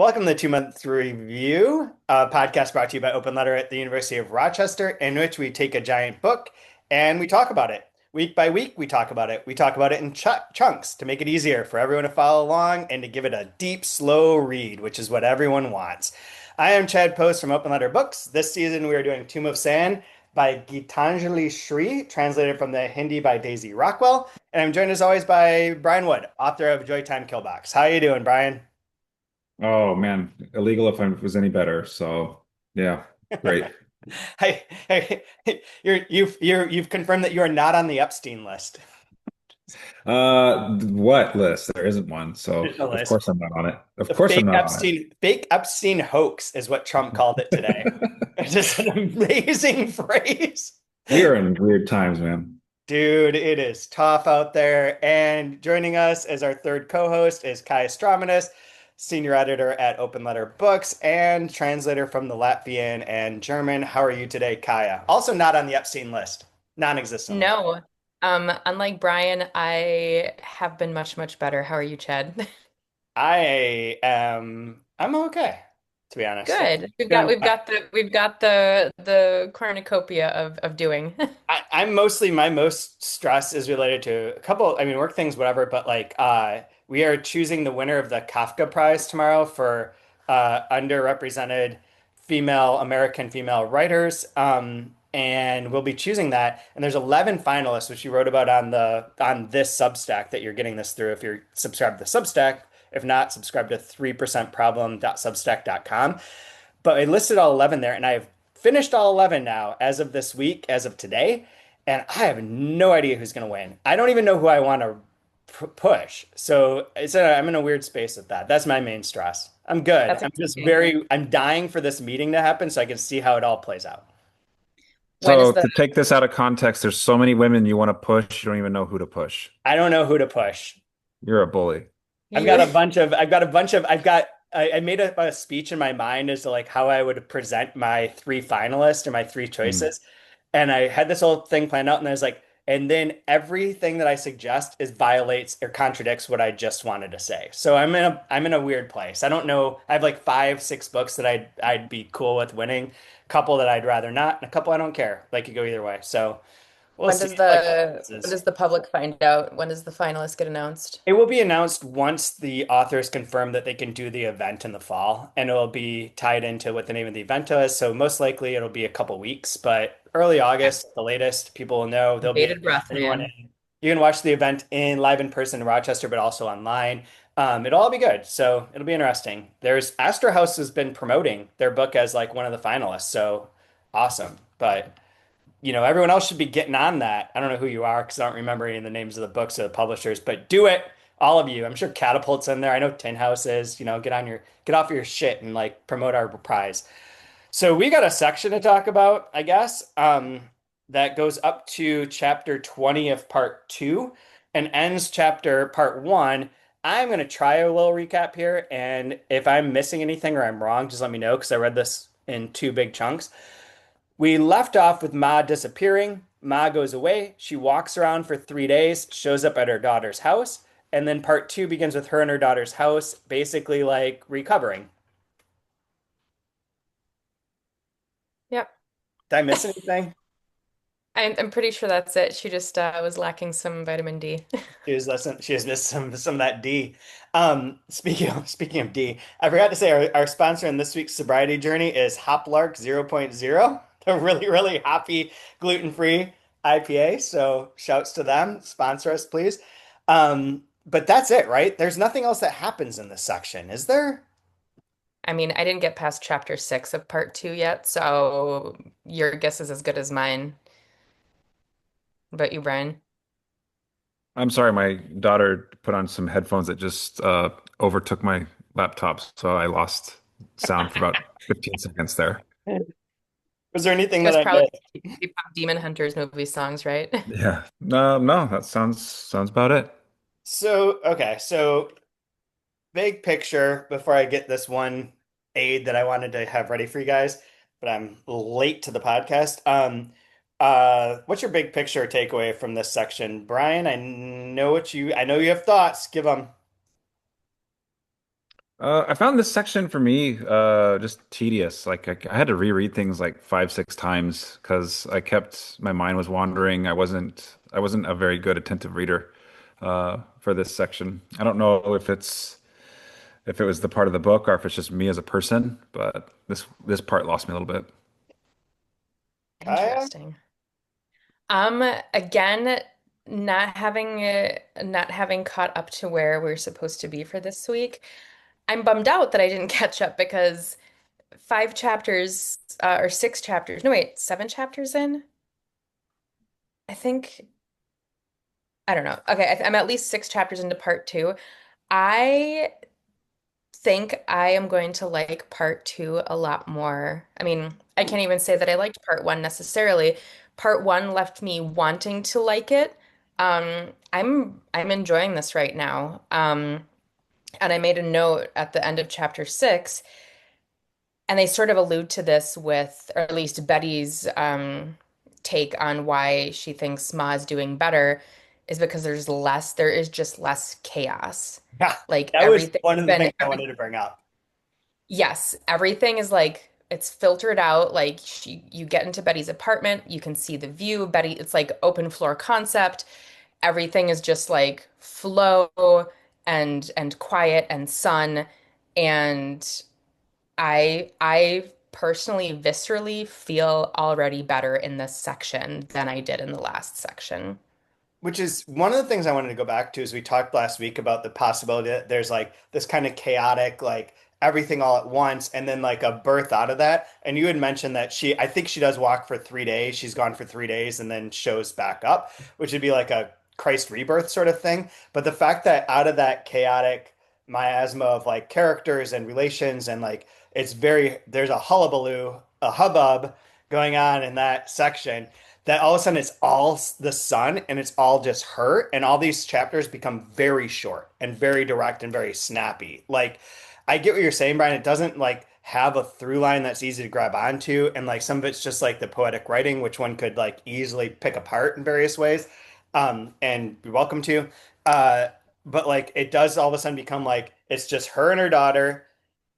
Welcome to the 2 Month Review, a podcast brought to you by Open Letter at the University of Rochester, in which we take a giant book and we talk about it. Week by week, we talk about it. We talk about it in chunks to make it easier for everyone to follow along and to give it a deep, slow read, which is what everyone wants. I am Chad Post from Open Letter Books. This season, we are doing Tomb of Sand by Gitanjali Shree, translated from the Hindi by Daisy Rockwell. And I'm joined as always by Brian Wood, author of Joytime Killbox. How you doing, Brian? Oh man, illegal if I was any better. So yeah, great. Hey, you've confirmed that you are not on the Epstein list. What list? There isn't one. So Official of list. course I'm not on it. Of The course I'm not on fake Epstein hoax is what Trump called it today. it. It's just an amazing phrase. We are in weird times, man. Dude, it is tough out there. And joining us as our third co-host is Kaija, senior editor at Open Letter Books and translator from the Latvian and German. How are you today, Kaya? Also not on the Epstein list, non-existent list. No. Unlike Brian, I have been much, much better. How are you, Chad? I'm okay, to be honest. Good. We've got Feeling we've fine. got the cornucopia of doing. I'm mostly my most stress is related to a couple, I mean, work things, whatever, but like we are choosing the winner of the Kafka Prize tomorrow for underrepresented American female writers. And we'll be choosing that. And there's 11 finalists, which you wrote about on this Substack that you're getting this through if you're subscribed to the Substack. If not, subscribe to 3%problem.substack.com. But I listed all 11 there, and I've finished all 11 now as of this week, as of today, and I have no idea who's going to win. I don't even know who I want to push. So I'm in a weird space with that. That's my main stress. I'm good. That's exciting. I'm dying for this meeting to happen so I can see how it all plays out. When is So the to take this out of context, there's so many women you want to push, you don't even know who to push. I don't know who to push. You're a bully. you I made a speech in my mind as to like how I would present my three finalists or my three Mm. choices. And I had this whole thing planned out, and I was like, and then everything that I suggest is violates or contradicts what I just wanted to say. So I'm in a weird place. I don't know. I have like five, six books that I'd be cool with winning, a couple that I'd rather not, and a couple I don't care. Like you go either way. So we'll when see. does Like the this when is. does the public find out? When does the finalists get announced? It will be announced once the authors confirm that they can do the event in the fall, and it will be tied into what the name of the event is. So most likely it'll be a couple weeks, but early Yeah. August, the latest, people will know. They'll be Bated breath, anyone man. in. You can watch the event live in person in Rochester, but also online. It'll all be good, so it'll be interesting. There's Astor House has been promoting their book as like one of the finalists, so awesome. But everyone else should be getting on that. I don't know who you are because I don't remember any of the names of the books or the publishers, but do it, all of you. I'm sure Catapult's in there. I know Tin House is. Get off your shit and like promote our prize. So we got a section to talk about, I guess, that goes up to chapter 20 of part two and ends chapter part one. I'm going to try a little recap here, and if I'm missing anything or I'm wrong, just let me know because I read this in two big chunks. We left off with Ma disappearing. Ma goes away. She walks around for 3 days, shows up at her daughter's house. And then part two begins with her in her daughter's house, basically like recovering. Yep. Did I miss anything? I'm pretty sure that's it. She just was lacking some vitamin D. She has missed some of that D. Speaking of D, I forgot to say our sponsor in this week's sobriety journey is Hoplark 0.0, a really, really hoppy, gluten-free IPA. So shouts to them. Sponsor us, please. But that's it, right? There's nothing else that happens in this section, is there? I mean, I didn't get past chapter 6 of part 2 yet, so your guess is as good as mine. But you, Brian? I'm sorry, my daughter put on some headphones that just overtook my laptop, so I lost sound for about 15 seconds there. Was there anything It that was I probably missed? Demon Hunters movie songs, right? Yeah. No, that sounds about it. So big picture before I get this one aid that I wanted to have ready for you guys, but I'm late to the podcast. What's your big picture takeaway from this section, Brian? I know you have thoughts. Give them. I found this section for me just tedious. Like I had to reread things like five, six times because my mind was wandering. I wasn't a very good attentive reader for this section. I don't know if it was the part of the book or if it's just me as a person, but this part lost me a little bit. Kaya? Interesting. Again, not having caught up to where we're supposed to be for this week. I'm bummed out that I didn't catch up because 5 chapters or 6 chapters. No, wait, 7 chapters in? I think I don't know. Okay, I'm at least 6 chapters into part two. I think I am going to like part two a lot more. I mean, I Ooh. can't even say that I liked part one necessarily. Part one left me wanting to like it. I'm enjoying this right now. And I made a note at the end of chapter six, and they sort of allude to this with, or at least Betty's take on why she thinks Ma is doing better is because there is just less chaos. Yeah, Like that was everything's one of the been things I wanted to bring up. Yes, everything is like it's filtered out. Like you get into Betty's apartment, you can see the view. Betty, it's like open floor concept. Everything is just like flow and quiet and sun. And I personally viscerally feel already better in this section than I did in the last section. Which is one of the things I wanted to go back to is we talked last week about the possibility that there's like this kind of chaotic, like everything all at once, and then like a birth out of that. And you had mentioned that I think she does walk for 3 days. She's gone for 3 days and then shows back up, which would be like a Christ rebirth sort of thing. But the fact that out of that chaotic miasma of like characters and relations and like there's a hullabaloo, a hubbub going on in that section that all of a sudden it's all the sun and it's all just her and all these chapters become very short and very direct and very snappy. Like I get what you're saying, Brian. It doesn't like have a through line that's easy to grab onto, and like some of it's just like the poetic writing which one could like easily pick apart in various ways, and be welcome to. uh but like it does all of a sudden become like it's just her and her daughter,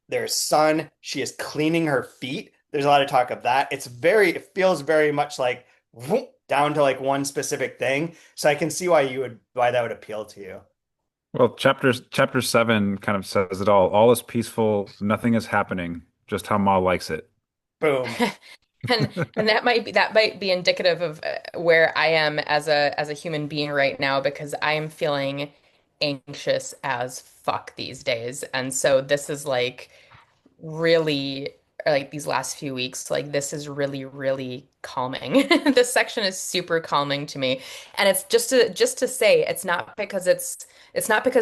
there's sun. She is cleaning her feet. There's a lot of talk of that. It feels very much like whoop, down to like one specific thing. So I can see why that would appeal to you. Well, chapter seven kind of says it all. All is peaceful, nothing is happening, just how Ma likes it. Boom. And that might be indicative of where I am as a human being right now because I am feeling anxious as fuck these days. And so this is like really like these last few weeks, like this is really, really calming. This section is super calming to me. And it's just to say it's not because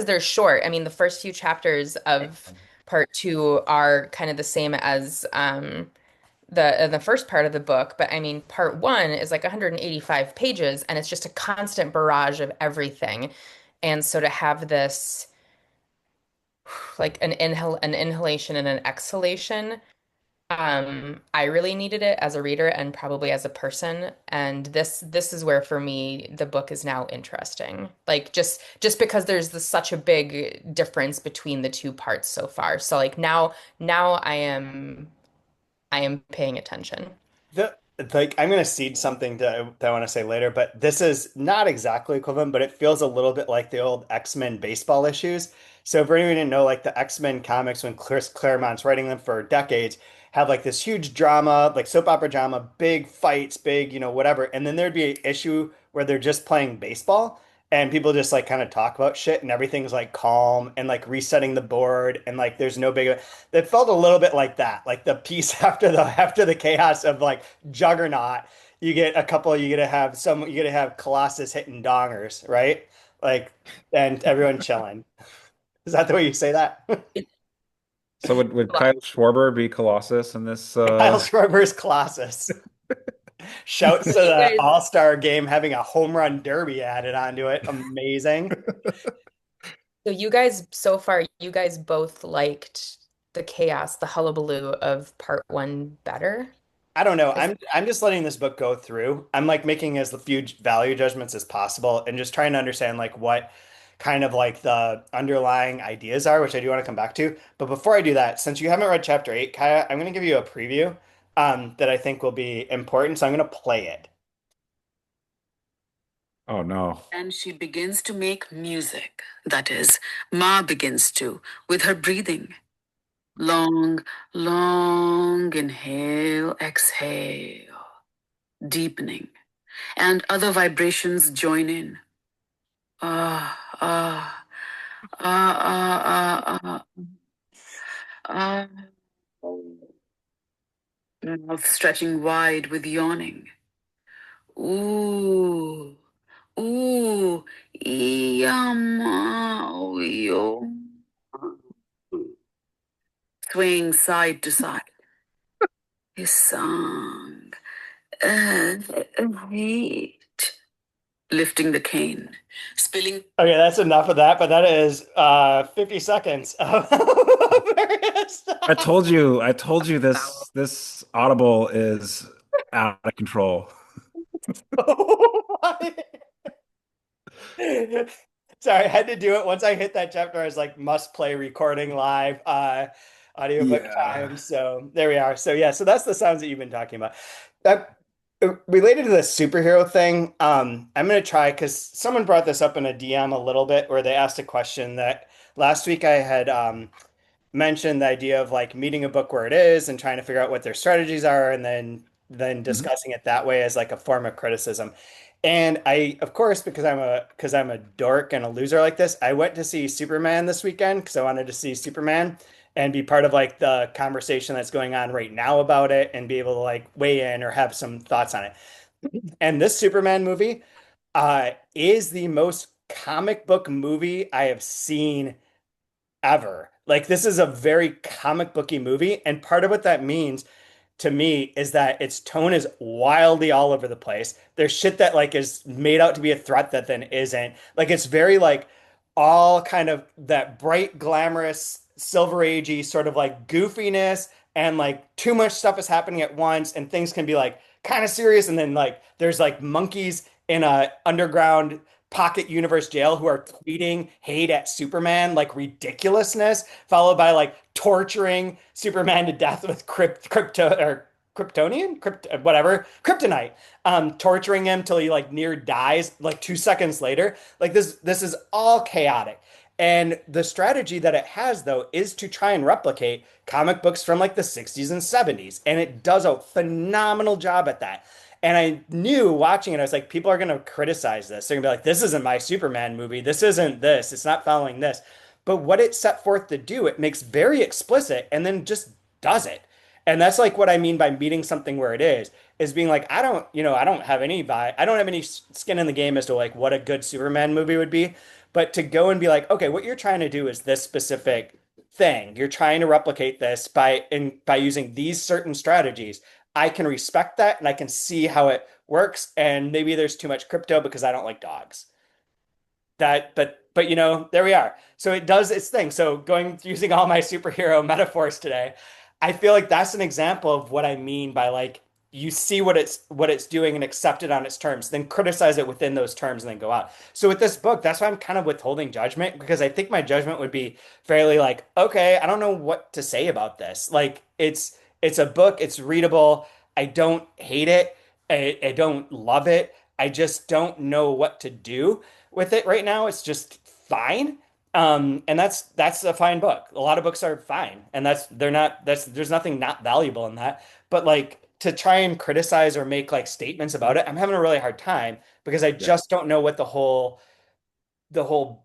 they're short. I mean, the first few chapters of part two are kind of the same as the first part of the book, but I mean, part one is like 185 pages, and it's just a constant barrage of everything. And so to have this like an inhalation and an exhalation, I really needed it as a reader and probably as a person. And this is where for me the book is now interesting. Like just because such a big difference between the two parts so far. So like now I am paying attention. The like I'm gonna seed something that I want to say later, but this is not exactly equivalent, but it feels a little bit like the old X-Men baseball issues. So for anyone who didn't know, like the X-Men comics when Chris Claremont's writing them for decades, have like this huge drama, like soap opera drama, big fights, big, whatever. And then there'd be an issue where they're just playing baseball and people just like kind of talk about shit and everything's like calm and like resetting the board and like there's no big it felt a little bit like that, like the piece after the chaos of like Juggernaut. You get to have Colossus hitting dongers, right? Like, and everyone chilling. Is that the way you say that? So would Kyle Schwarber be Colossus in this Kyle Schwarber's Colossus. Shouts to You the guys, All-Star game having a home run derby added onto it. Amazing. so you guys so far, you guys both liked the chaos, the hullabaloo of part one better? I don't know. Is I'm just letting this book go through. I'm like making as few value judgments as possible and just trying to understand like what. kind of like the underlying ideas are, which I do want to come back to. But before I do that, since you haven't read chapter 8, Kaya, I'm going to give you a preview that I think will be important. So I'm going to play it. Oh no. And she begins to make music. That is, Ma begins to, with her breathing. Long, long inhale, exhale, deepening. And other vibrations join in. Ah, ah, ah, ah, ah, ah, ah. Mouth stretching wide with yawning. Ooh, ooh, yama, yo. Swaying side to side. His song. Uh, Hate. Lifting the cane. Spilling. Okay, that's enough of that, but that is 50 seconds of various I told you this Audible is out of control. Sorry, I had to do it. Once I hit that chapter, I was like, must play recording live, audiobook Yeah. time. So there we are. So yeah, so that's the sounds that you've been talking about. That related to the superhero thing, I'm gonna try because someone brought this up in a DM a little bit where they asked a question that last week I had mentioned the idea of like meeting a book where it is and trying to figure out what their strategies are and then Mhm. discussing it that way as like a form of criticism. And I, of course, because I'm a dork and a loser like this, I went to see Superman this weekend because I wanted to see Superman and be part of like the conversation that's going on right now about it and be able to like weigh in or have some thoughts on it. And this Superman movie is the most comic book movie I have seen ever. Like this is a very comic booky movie, and part of what that means to me is that its tone is wildly all over the place. There's shit that like is made out to be a threat that then isn't. Like it's very like all kind of that bright, glamorous, silver agey sort of like goofiness and like too much stuff is happening at once and things can be like kind of serious and then like there's like monkeys in a underground pocket universe jail who are tweeting hate at Superman, like ridiculousness, followed by like torturing Superman to death with crypto or Kryptonian, whatever, kryptonite, torturing him till he like near dies, like 2 seconds later. Like this is all chaotic. And the strategy that it has, though, is to try and replicate comic books from like the 60s and 70s. And it does a phenomenal job at that. And I knew watching it, I was like, people are going to criticize this. They're going to be like, this isn't my Superman movie. This isn't this. It's not following this. But what it set forth to do, it makes very explicit and then just does it. And that's like what I mean by meeting something where it is being like, I don't have any I don't have any skin in the game as to like what a good Superman movie would be. But to go and be like, okay, what you're trying to do is this specific thing. You're trying to replicate this by using these certain strategies. I can respect that and I can see how it works. And maybe there's too much crypto because I don't like dogs. But there we are. So it does its thing. So going using all my superhero metaphors today, I feel like that's an example of what I mean by like you see what it's doing and accept it on its terms, then criticize it within those terms and then go out. So with this book, that's why I'm kind of withholding judgment because I think my judgment would be fairly like, okay, I don't know what to say about this. Like it's a book, it's readable. I don't hate it. I don't love it. I just don't know what to do with it right now. It's just fine. And that's a fine book. A lot of books are fine, and they're not that's there's nothing not valuable in that. But like to try and criticize or make like statements about it, I'm having a really hard time because I Yeah. just don't know what the whole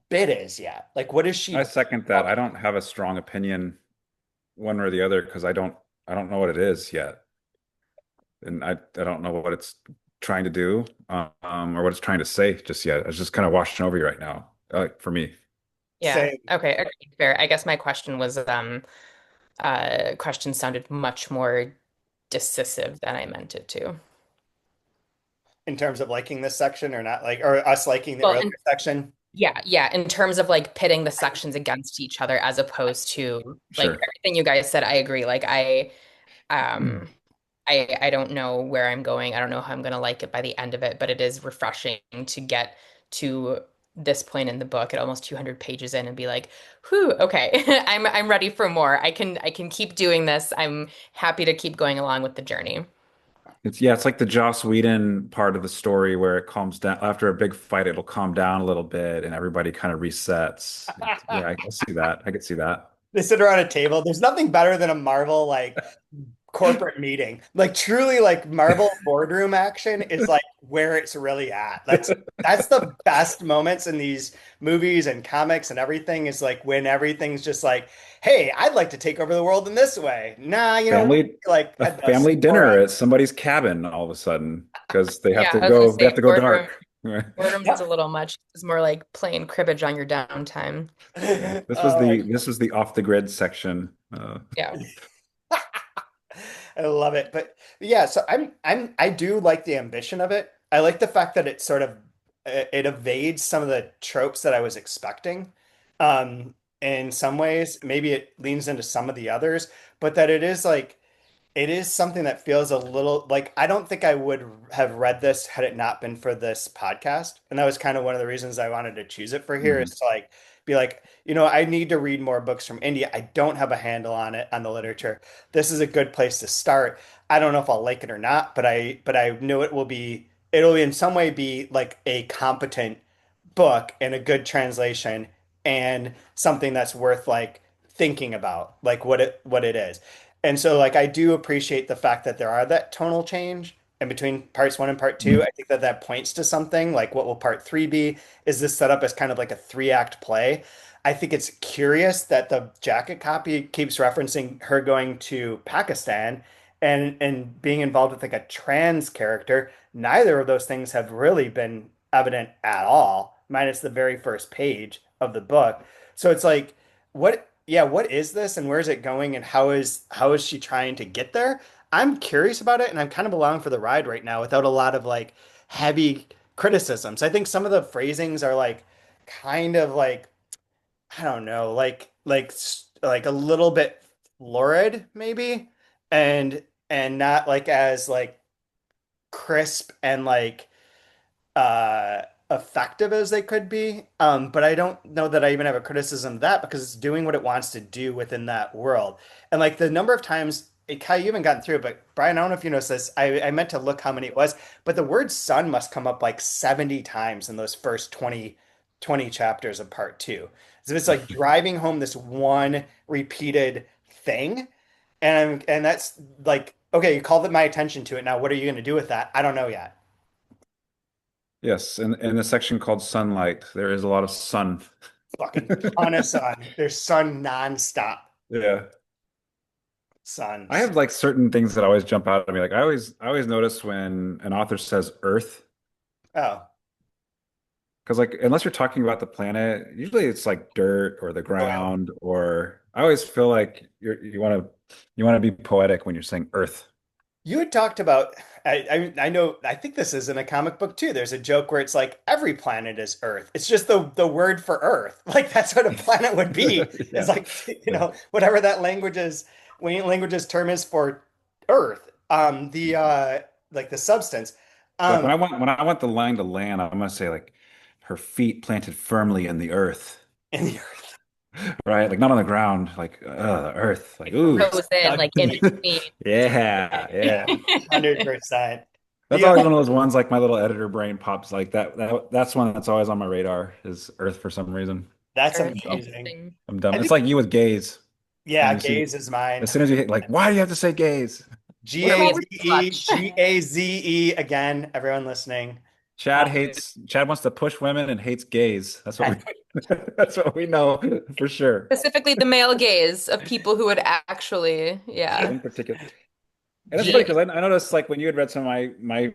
bit is yet. Like what is I she? second that. I don't have a strong opinion one or the other because I don't know what it is yet. And I don't know what it's trying to do or what it's trying to say just yet. It's just kind of washing over you right now, for me. Yeah. Say Okay. Okay. Fair. I guess my question was question sounded much more decisive than I meant it to. in terms of liking this section or not like or us liking the Well, earlier and section. yeah, yeah, in terms of like pitting the sections against each other as opposed to like Sure. everything you guys said, I agree. Like um I don't know where I'm going. I don't know how I'm gonna like it by the end of it, but it is refreshing to get to this point in the book at almost 200 pages in and be like, whew, okay, I'm ready for more. I can keep doing this. I'm happy to keep going along with the journey. It's like the Joss Whedon part of the story where it calms down after a big fight, it'll calm down a little bit and everybody kind of resets. Yeah, I see that. I could see that. They sit around a table. There's nothing better than a Marvel like corporate meeting. Like truly like Marvel boardroom action is like where it's really at. That's the best moments in these movies and comics and everything is like when everything's just like, hey, I'd like to take over the world in this way. Nah, you know, Family, like a at the family Sephora. dinner at somebody's cabin all of a sudden because Yeah, I was gonna they have say to go dark. boredom is a little much. It's more like playing cribbage on your downtime. Oh, This was the off the grid section. Yeah. I love it. But yeah, so I do like the ambition of it. I like the fact that it sort of it evades some of the tropes that I was expecting. In some ways, maybe it leans into some of the others, but that it is like it is something that feels a little like I don't think I would have read this had it not been for this podcast. And that was kind of one of the reasons I wanted to choose it for here is Mhm. to like be like, you know, I need to read more books from India. I don't have a handle on it, on the literature. This is a good place to start. I don't know if I'll like it or not, but I know it'll in some way be like a competent book and a good translation and something that's worth like thinking about, like what it is. And so like I do appreciate the fact that there are that tonal change in between parts one and part two. I think that that points to something like what will part three be? Is this set up as kind of like a three-act play? I think it's curious that the jacket copy keeps referencing her going to Pakistan and being involved with like a trans character. Neither of those things have really been evident at all, minus the very first page of the book. So it's like, what is this and where is it going and how is she trying to get there? I'm curious about it and I'm kind of along for the ride right now without a lot of like heavy criticisms. I think some of the phrasings are like kind of like I don't know, like a little bit lurid maybe and not like as like crisp and like effective as they could be. But I don't know that I even have a criticism of that because it's doing what it wants to do within that world. And like the number of times, Kai, you haven't gotten through it, but Brian, I don't know if you noticed this. I meant to look how many it was, but the word sun must come up like 70 times in those first 20 chapters of part two. So it's like driving home this one repeated thing. And that's like, okay, you called my attention to it. Now, what are you going to do with that? I don't know yet. Yes, in a section called sunlight, there is a lot of sun. Fucking ton of sun. There's sun nonstop. Yeah. I Suns. have like certain things that always jump out at me. Like I always notice when an author says Earth, Oh, because like unless you're talking about the planet, usually it's like dirt or the soil. ground, or I always feel like you want to be poetic when you're saying Earth. You had talked about, I know, I think this is in a comic book too. There's a joke where it's like every planet is Earth. It's just the word for Earth. Like that's what a planet would be. Is Yeah. like, Yeah. whatever that language's term is for Earth. The like the substance. Like Um, when I want the line to land, I'm gonna say like her feet planted firmly in the earth, in the Earth. right? Like not on the ground, like the earth. Like Like ooh. frozen, Dug like in deep. between. Yeah, yeah. 100%. That's The always one of those ones like my little editor brain pops like that's one that's always on my radar is Earth for some reason. that's Earth, amazing. interesting. I'm dumb. I It's think, like you with gaze when yeah, you see gaze is mine. as soon as you hit like why do you have to say gaze? G What's A wrong Breathe Z with E clutch. G A Z E again, everyone listening. Chad wants to push women and hates gays. Um, That's what we know for sure. Specifically the male gaze of people who would actually, yeah. In particular. And it's funny G because I noticed like when you had read some of my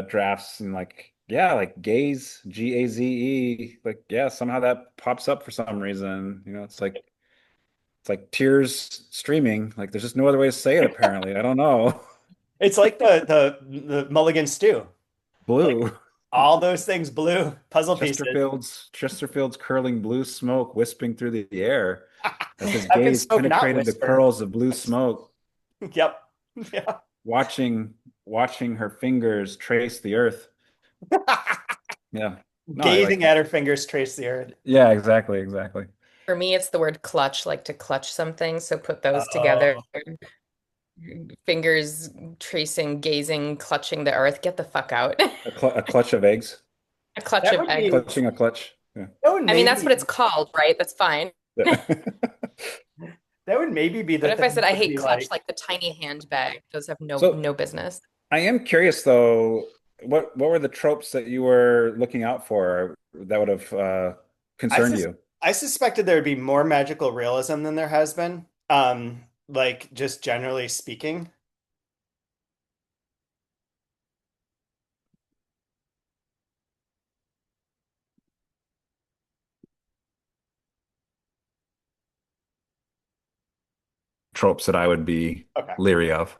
drafts and like yeah like gaze GAZE like yeah somehow that pops up for some reason you know it's like tears streaming like there's just no other way to say it apparently I don't know It's like the Mulligan stew. Like blue all those things blue puzzle pieces. Chesterfield's curling blue smoke wisping through the air as his How can gaze smoke not penetrated the whisper? curls of blue smoke Yep. Yeah. watching her fingers trace the earth yeah No, I Gazing like at her fingers trace the earth. yeah, exactly, exactly. For me, it's the word clutch, like to clutch something. So put those together. Oh, Fingers tracing, gazing, clutching the earth. Get the fuck out. A clutch of eggs, A clutch that of would eggs. be clutching a clutch. Yeah. that would I mean, that's maybe what it's called, right? That's fine. Yeah. that would maybe be the But if thing I said I would hate be clutch, like like the tiny handbag, those have So no business. I am curious though, what were the tropes that you were looking out for that would have I concerned sus you? I suspected there would be more magical realism than there has been. Like just generally speaking. Tropes that I would be Okay. leery of.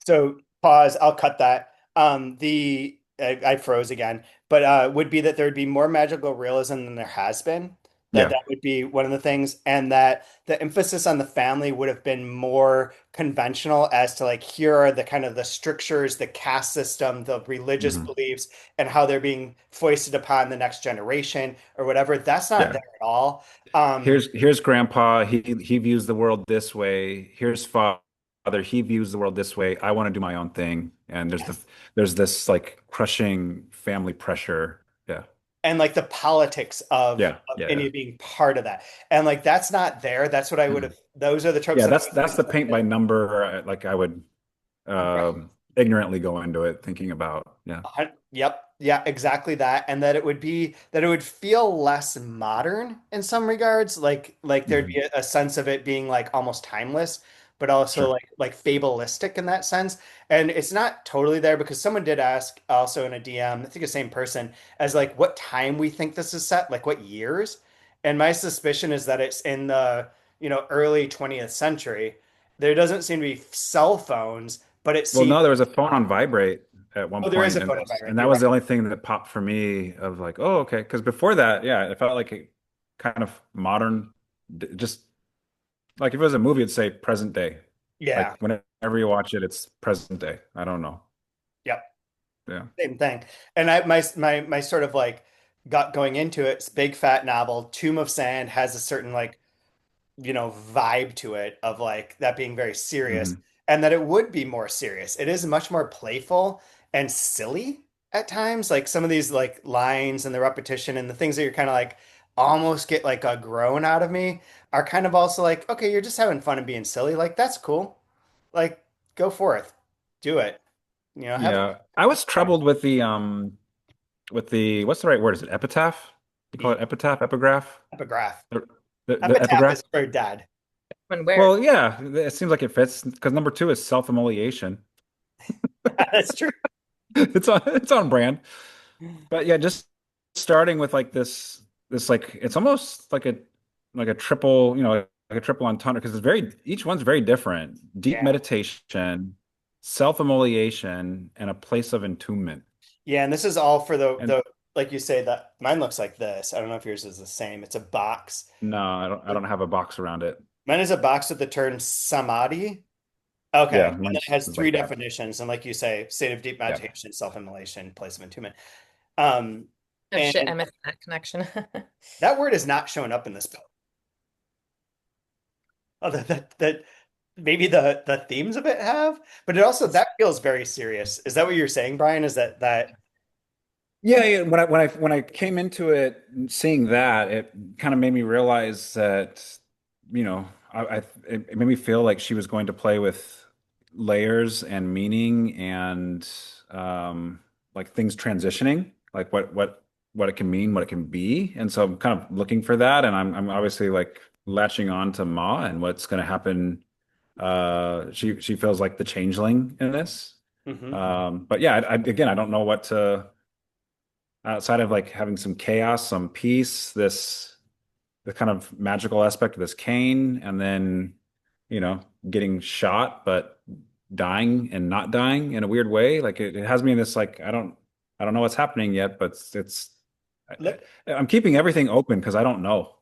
So pause. I'll cut that. I froze again, but would be that there would be more magical realism than there has been. Yeah. That would be one of the things, and that the emphasis on the family would have been more conventional as to like here are the kind of the strictures, the caste system, the religious Hmm. beliefs, and how they're being foisted upon the next generation or whatever. That's not Yeah. there at all. Um, Here's grandpa. He views the world this way. Here's father. He views the world this way. I want to do my own thing. And yes. there's this like crushing family pressure. Yeah. And like the politics Yeah. of Yeah. any Yeah. being part of that. And like that's not there. That's what I would Mhm. have, those are the tropes Yeah, that I that's the paint by would number. Like I would right. ignorantly go into it thinking about. Yeah. Yep. Yeah, exactly that. And that it would be that it would feel less modern in some regards, like there'd Hmm. be a sense of it being like almost timeless, but also Sure. like fabulistic in that sense. And it's not totally there because someone did ask also in a DM, I think the same person, as like what time we think this is set, like what years. And my suspicion is that it's in the, early 20th century. There doesn't seem to be cell phones, but it Well, seems, no, there was a phone on vibrate at one oh, there is point, a and photo environment. and that You're was right. the only thing that popped for me of like, oh, okay. Because before that, yeah, it felt like a kind of modern, just like if it was a movie, it'd say present day. Yeah. Like whenever you watch it, it's present day. I don't know. Yep. Yeah. Same thing. And my sort of like got going into it, it's a big fat novel. Tomb of Sand has a certain like, vibe to it of like that being very serious Hmm. and that it would be more serious. It is much more playful and silly at times. Like some of these like lines and the repetition and the things that you're kind of like almost get like a groan out of me are kind of also like, okay, you're just having fun and being silly. Like that's cool. Like go forth. Do it. Have Yeah. I was fun. troubled with the what's the right word? Is it epitaph? You call it epitaph, epigraph? Epigraph. The, the Epitaph epigraph? is for dead. When where? Well, yeah, it seems like it fits because number two is self-immolation. That's true. It's on brand. But yeah, just starting with like this like it's almost like a triple, like a triple entendre because it's very each one's very different. Deep Yeah. meditation, self-immolation, and a place of entombment. Yeah, and this is all for And the like you say that mine looks like this. I don't know if yours is the same. It's a box. no, I don't have a box around it. Mine is a box with the term samadhi. Okay. Yeah, And then it mine's has is three like that. definitions. And like you say, state of deep Yeah. meditation, self-immolation, place of entombment. Um, Oh shit, and I missed that connection. that word is not showing up in this book. Oh, that maybe the themes of it have, but it also that feels very serious. Is that what you're saying, Brian? Is that Yeah, yeah. When I came into it, seeing that, it kind of made me realize that, it made me feel like she was going to play with layers and meaning and like things transitioning, like what it can mean, what it can be. And so I'm kind of looking for that, and I'm obviously like latching on to Ma and what's going to happen. She feels like the changeling in this. Mhm. But yeah, again, I don't know what to outside of like having some chaos, some peace, this the kind of magical aspect of this cane, and then getting shot but dying and not dying in a weird way. Like it has me in this like I don't know what's happening yet, but Let, I'm keeping everything open because I don't know.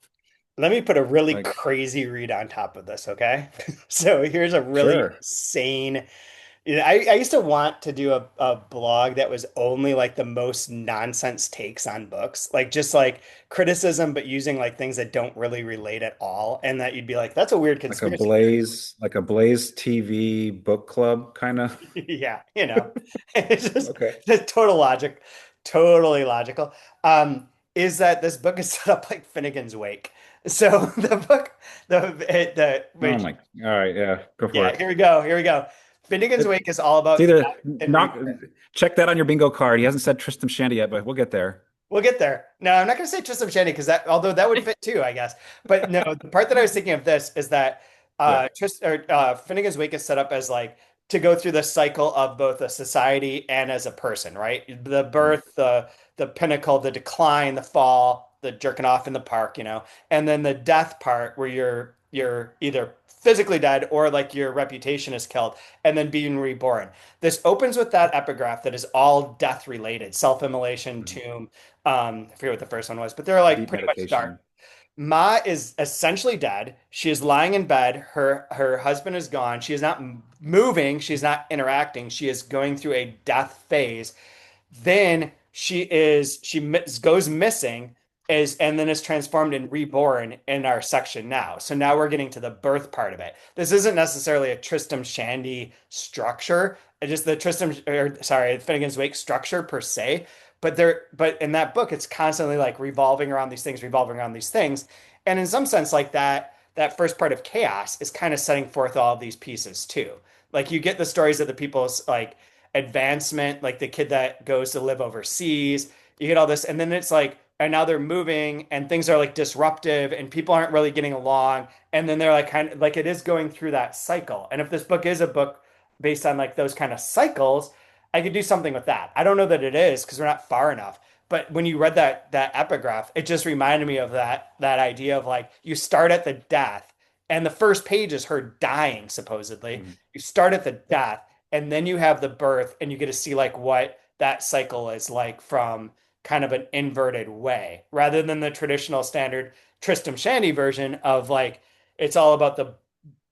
let me put a really Like crazy read on top of this, okay? So here's a really sure. insane I used to want to do a blog that was only like the most nonsense takes on books, like just like criticism, but using like things that don't really relate at all. And that you'd be like, that's a weird conspiracy theory. Like a Blaze TV book club kind of. Yeah, it's Okay. just total logic, totally logical. Is that this book is set up like Finnegan's Wake. So the book, Oh which, my. All right, yeah, go for yeah, it. here we go. Finnegan's It- Wake is all It's about either death and knock rebirth. check that on your bingo card. He hasn't said Tristram Shandy yet, but we'll get there. We'll get there. No, I'm not going to say Tristram Shandy because that, although that would fit too, I guess. But no, the part that I was thinking of this is that Yeah. Finnegan's Wake is set up as like to go through the cycle of both a society and as a person, right? The Mhm. birth, the pinnacle, the decline, the fall, the jerking off in the park, and then the death part where you're either physically dead or like your reputation is killed, and then being reborn. This opens with that epigraph that is all death related, self-immolation, Mhm. tomb. I forget what the first one was, but they're like Deep pretty much dark. meditation. Ma is essentially dead. She is lying in bed. Her husband is gone. She is not moving. She's not interacting. She is going through a death phase. Then goes missing and then is transformed and reborn in our section now. So now we're getting to the birth part of it. This isn't necessarily a Tristram Shandy structure, just the Finnegan's Wake structure per se. But in that book, it's constantly like revolving around these things, revolving around these things. And in some sense, like that first part of chaos is kind of setting forth all of these pieces too. Like you get the stories of the people's like advancement, like the kid that goes to live overseas. You get all this, and then it's like, and now they're moving, and things are like disruptive, and people aren't really getting along, and then they're like kind of like it is going through that cycle. And if this book is a book based on like those kind of cycles, I could do something with that. I don't know that it is because we're not far enough. But when you read that epigraph, it just reminded me of that idea of like you start at the death, and the first page is her dying, supposedly. Mhm. You start at the death, and then you have the birth, and you get to see like what that cycle is like from kind of an inverted way, rather than the traditional standard Tristram Shandy version of like it's all about the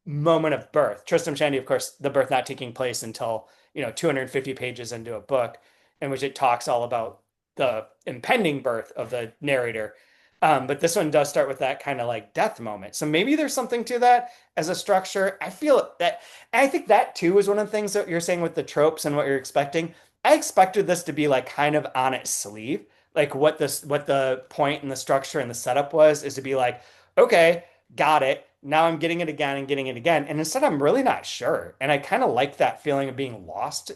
moment of birth. Tristram Shandy, of course, the birth not taking place until 250 pages into a book, in which it talks all about the impending birth of the narrator. But this one does start with that kind of like death moment. So maybe there's something to that as a structure. I feel that, and I think that too is one of the things that you're saying with the tropes and what you're expecting. I expected this to be like kind of on its sleeve. Like what the point and the structure and the setup was is to be like, okay, got it. Now I'm getting it again and getting it again. And instead, I'm really not sure. And I kind of like that feeling of being lost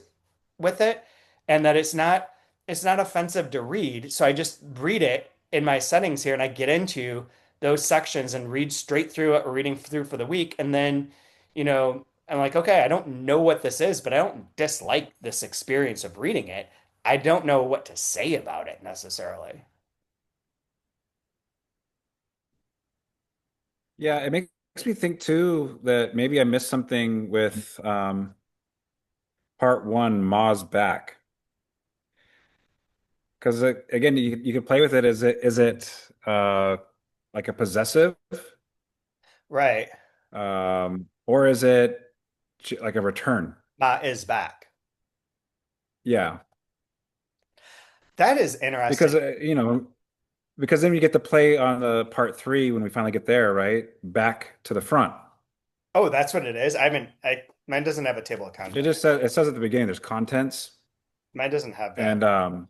with it and that it's not offensive to read. So I just read it in my settings here and I get into those sections and read straight through what we're reading through for the week. And then, I'm like, okay, I don't know what this is, but I don't dislike this experience of reading it. I don't know what to say about it necessarily. Yeah, it makes me think too that maybe I missed something with part one, Ma's back. Because again, you can play with it. Is it like a possessive, Right. or is it like a return? Ma is back. Yeah, That is interesting. because because then you get to play on the part three when we finally get there, right? Back to the front. Oh, that's what it is. Mine doesn't have a table of It contents. just says it says at the beginning there's contents Mine doesn't have that. and oh,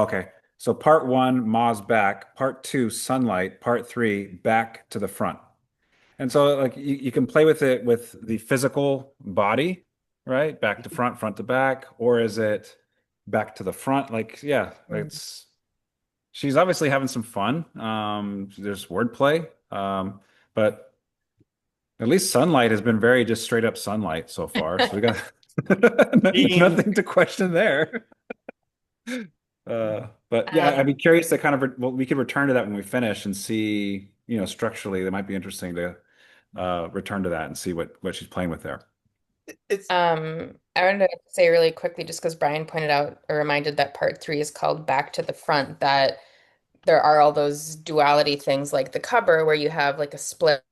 okay. So part one, Ma's back. Part two, sunlight. Part three, back to the front. And so like you can play with it with the physical body, right? Back to front, front to back, or is it back to the front? Like, yeah, it's she's obviously having some fun. There's wordplay. But at least sunlight has been very just straight up sunlight so far. So we got Being nothing to question there. But yeah, I'd Um, be curious to kind of well, we could return to that when we finish and see, structurally, that might be interesting to return to that and see what she's playing with there. it's I wanted to say really quickly, just because Brian pointed out or reminded that part three is called Back to the Front, that there are all those duality things like the cover where you have like a split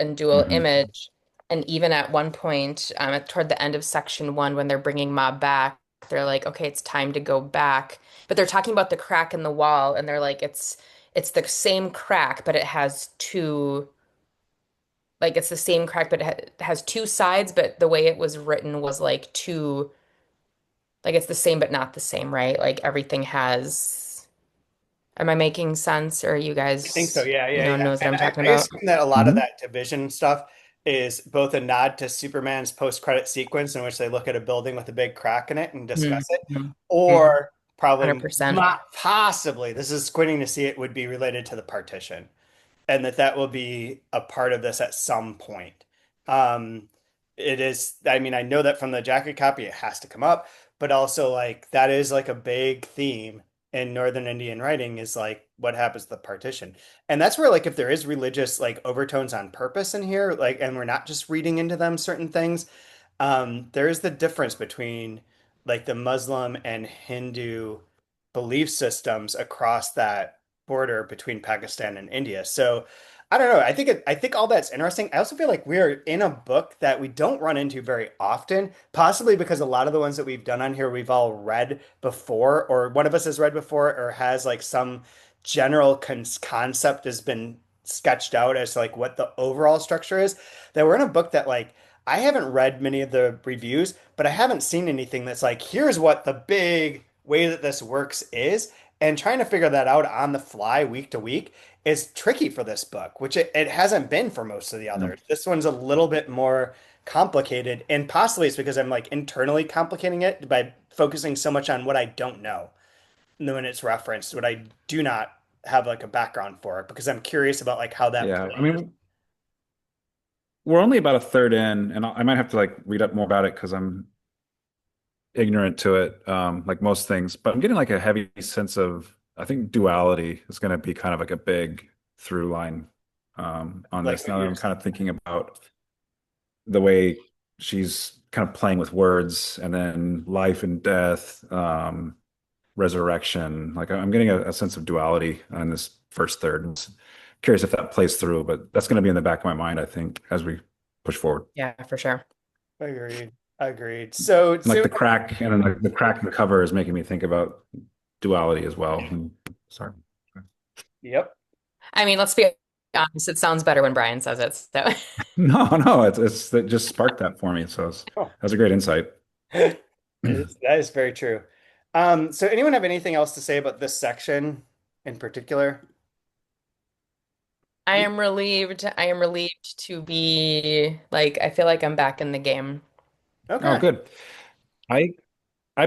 and dual Hmm. image. And even at one point, toward the end of section one, when they're bringing Mob back, they're like, okay, it's time to go back. But they're talking about the crack in the wall, and they're like, it's the same crack, but it has two, like it's the same crack, but it has two sides, but the way it was written was like two, like it's the same but not the same, right? Like everything has, am I making sense? Or are you I think so. guys, Yeah, yeah, yeah. knows what And I'm I, talking I about? assume that a lot of Hmm. that division stuff is both a nod to Superman's post-credit sequence in which they look at a building with a big crack in it and discuss it, Mm-hmm. or probably 100%. not possibly, this is squinting to see it, would be related to the partition and that will be a part of this at some point. Um, it is, I mean, I know that from the jacket copy, it has to come up, but also like that is like a big theme in Northern Indian writing is like what happens to the partition. And that's where like if there is religious like overtones on purpose in here, like, and we're not just reading into them certain things, there is the difference between like the Muslim and Hindu belief systems across that border between Pakistan and India. So I don't know. I think all that's interesting. I also feel like we're in a book that we don't run into very often, possibly because a lot of the ones that we've done on here we've all read before, or one of us has read before, or has like some general concept has been sketched out as to like what the overall structure is. That we're in a book that like I haven't read many of the reviews, but I haven't seen anything that's like, here's what the big way that this works is. And trying to figure that out on the fly week to week is tricky for this book, which it hasn't been for most of the Yeah. others. This one's a little bit more complicated, and possibly it's because I'm like internally complicating it by focusing so much on what I don't know when it's referenced, what I do not have like a background for, because I'm curious about like how that Yeah. I plays. mean, we're only about a third in, and I might have to like read up more about it because I'm ignorant to it, like most things. But I'm getting like a heavy sense of, I think duality is going to be kind of like a big through line on Like this. what Now that you're I'm kind of thinking about the way she's kind of playing with words and then life and death, resurrection. Like I'm getting a sense of duality on this first third. I'm curious if that plays through, but that's going to be in the back of my mind, I think, as we push forward. Yeah, for sure. agreed. Agreed. So, Like so the crack and then the crack in the cover is making me think about duality as well. And sorry. yep. I mean, let's be honest, it sounds better when Brian says it. So No, no, it just sparked that for me. So Oh. that's a great insight. That is very true. So anyone have anything else to say about this section in particular? I am relieved. I am relieved to be like, I feel like I'm back in the game. Oh, Okay. good. I I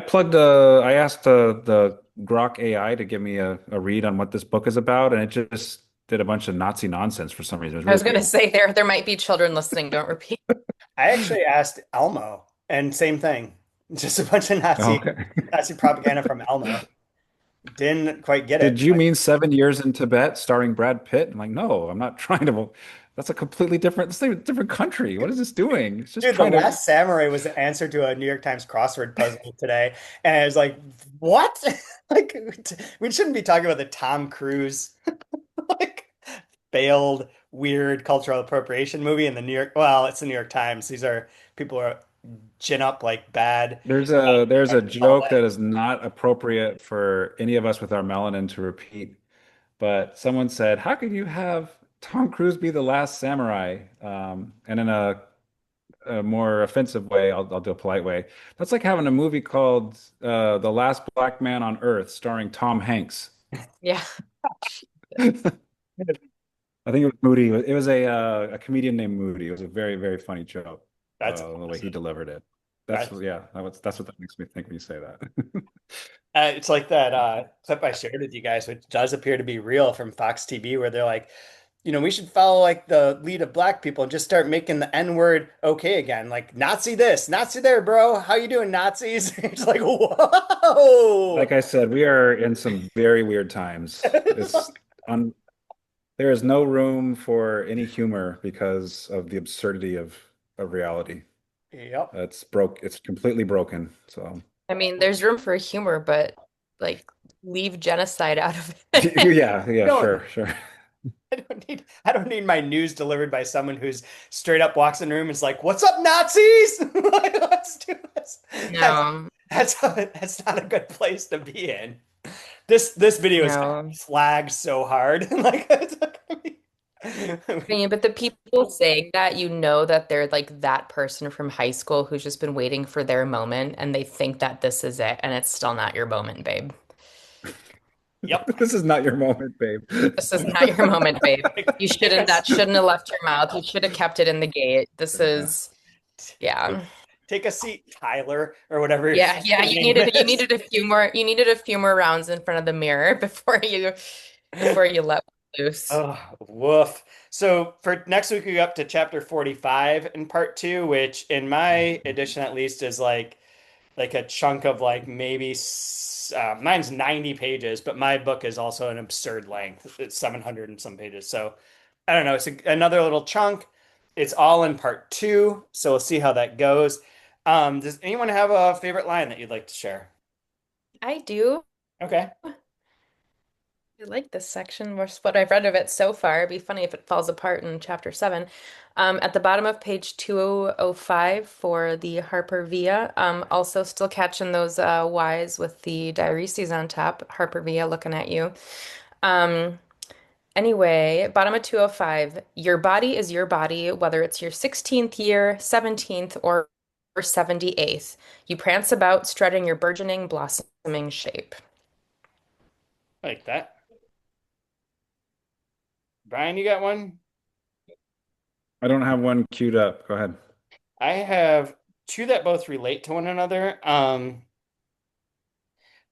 asked the Grok AI to give me a read on what this book is about, and it just did a bunch of Nazi nonsense for some reason. It was I was really gonna cool. say there might be children listening. Don't repeat. I actually asked Elmo, and same thing. Just a bunch of Oh, Nazi okay. Nazi propaganda from Elmo. Didn't quite get it. Did you mean 7 Years in Tibet starring Brad Pitt? I'm like, no, I'm not trying to. That's a completely different, it's a different country. What is this doing? It's just Dude, The trying to. Last Samurai was the answer to a New York Times crossword puzzle today. And I was like, what? Like, we shouldn't be talking about the Tom Cruise, like, failed, weird cultural appropriation movie in the New York. Well, it's the New York Times. These are people who are gin up like bad. There's a All joke that is not appropriate for any of us with our melanin to repeat. But someone said, "How could you have Tom Cruise be the last samurai?" And in a more offensive way, I'll do a polite way. That's like having a movie called "The Last Black Man on Earth," starring Tom Hanks. Yeah. I think it was Moody. It was a comedian named Moody. It was a very, very funny joke, That's the way he awesome. delivered it. That's That's yeah, that's what that makes me think when you say that. it's like that clip I shared with you guys, which does appear to be real from Fox TV, where they're like, we should follow like the lead of black people and just start making the N word okay again. Like Nazi this, Nazi there, bro. How you doing, Nazis? It's like, whoa. Like I said, we are in some very weird times. It's un There is no room for any humor because of the absurdity of reality. Yep. It's completely broken. So I mean, there's room for humor, but like leave genocide out of it. yeah, yeah, Don't sure, sure. I don't need my news delivered by someone who's straight up walks in the room and is like, "What's up, Nazis?" Like, let's do this. That's No, that's not a good place to be in. This video is gonna no. flag so hard. Like it's not gonna be. Yeah, but the people saying that, you know that they're like that person from high school who's just been waiting for their moment and they think that this is it and it's still not your moment, babe. Yep. This is not your moment, babe. This is not your moment, babe. Like, You shouldn't, that shouldn't have left your mouth. You should have kept it in the gate. This Yeah. is, yeah. take a seat, Tyler, or whatever your Yeah, yeah, fucking name you is. needed a few more, you needed a few more rounds in front of the mirror before you let loose. Oh, woof. So for next week, we go up to chapter 45 in part two, which in my edition at least is like a chunk of like maybe mine's 90 pages, but my book is also an absurd length. It's 700 and some pages. So I don't know. It's another little chunk. It's all in part two. So we'll see how that goes. Does anyone have a favorite line that you'd like to share? I do. Okay. I like this section, was what I've read of it so far. It'd be funny if it falls apart in chapter 7. At the bottom of page 205 for the Harper Via, also still catching those Y's with the diareses on top. Harper Via looking at you. Um, anyway, bottom of 205, your body is your body, whether it's your 16th year, 17th, or 78th. You prance about, strutting your burgeoning, blossoming shape. I like that. Brian, you got one? I don't have one queued up. Go ahead. I have two that both relate to one another. I'm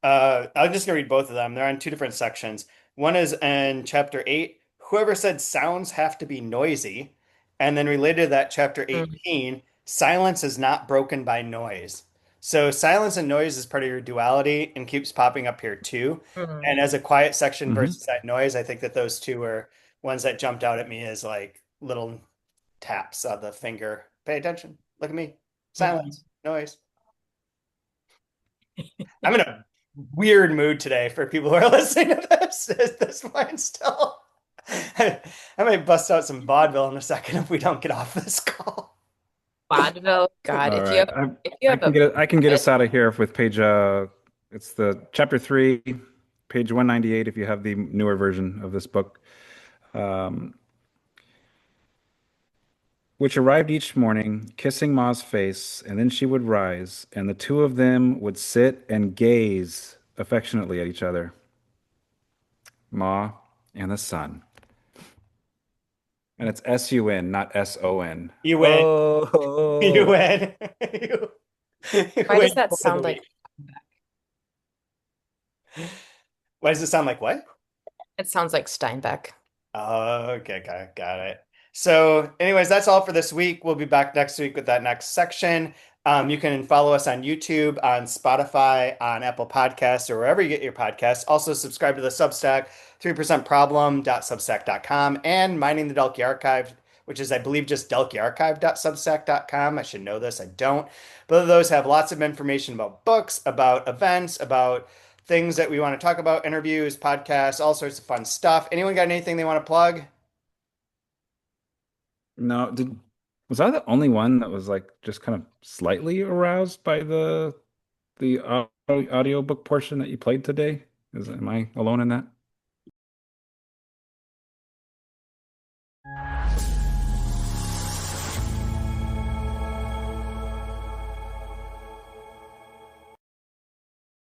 just gonna read both of them. They're on two different sections. One is in chapter 8. Whoever said sounds have to be noisy, and then related to that, chapter 18, silence is not broken by noise. So silence and noise is part of your duality and keeps popping up here too. Mhm. And as a quiet section Hmm. versus that noise, I think that those two are ones that jumped out at me as like little taps of the finger. Pay attention. Look at me. Mhm. Silence, noise. I'm in a weird mood today for people who are listening to this at this point still. I might bust out some vaudeville in a second if we don't get off this call. Vaudeville. God, All right. if you I have can a get it. I can get bit, us out of here with page it's the chapter 3, page 198 if you have the newer version of this book. Um, which arrived each morning, kissing Ma's face, and then she would rise, and the two of them would sit and gaze affectionately at each other. Ma and the sun. And it's S-U-N, not S-O-N. You win. You Oh, win. You, you why win does that quote of the sound like week. Why does it sound like what? it sounds like Steinbeck? Oh, okay, got it. So, anyways, that's all for this week. We'll be back next week with that next section. You can follow us on YouTube, on Spotify, on Apple Podcasts, or wherever you get your podcasts. Also, subscribe to the Substack, 3%problem.substack.com, and Mining the Delkey Archive, which is, I believe, just delkeyarchive.substack.com. I should know this, I don't. Both of those have lots of information about books, about events, about things that we want to talk about, interviews, podcasts, all sorts of fun stuff. Anyone got anything they want to plug? no, was I the only one that was like just kind of slightly aroused by the audiobook portion that you played today? Am I alone in that?